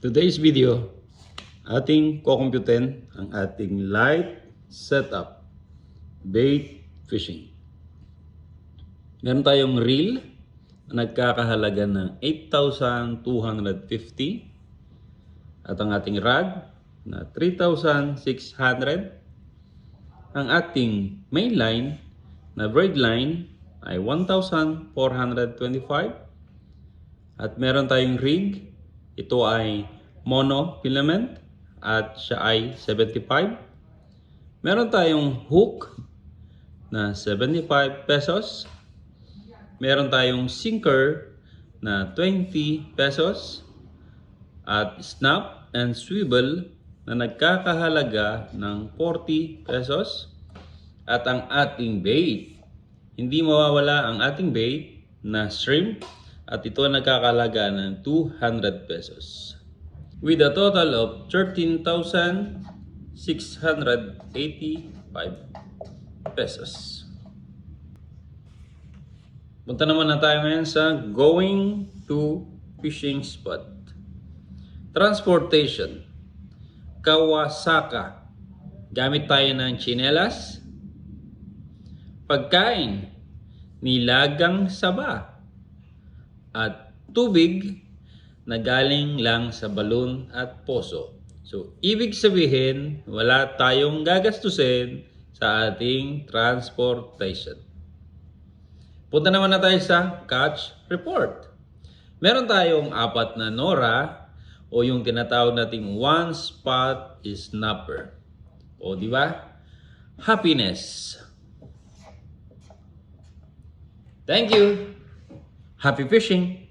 Today's video, ating kukumputin ang ating light setup, bait fishing. Meron tayong reel na nagkakahalaga ng 8,250 at ang ating rod na 3,600. Ang ating main line na braid line ay 1,425 at meron tayong rig. Ito ay mono filament at siya ay 75. Meron tayong hook na 75 pesos. Meron tayong sinker na 20 pesos. At snap and swivel na nagkakahalaga ng 40 pesos. At ang ating bait, hindi mawawala ang ating bait na shrimp. At ito ay nagkakalaga ng 200 pesos. With a total of 13,685 pesos. Punta naman na tayo ngayon sa going to fishing spot. Transportation. Kawasaka. Gamit tayo ng tsinelas. Pagkain. Nilagang saba. At tubig na galing lang sa balon at poso. So, ibig sabihin, wala tayong gagastusin sa ating transportation. Punta naman na tayo sa catch report. Meron tayong 4 na Nora o yung tinatawag nating one spot snapper. O di ba? Happiness. Thank you. Happy fishing!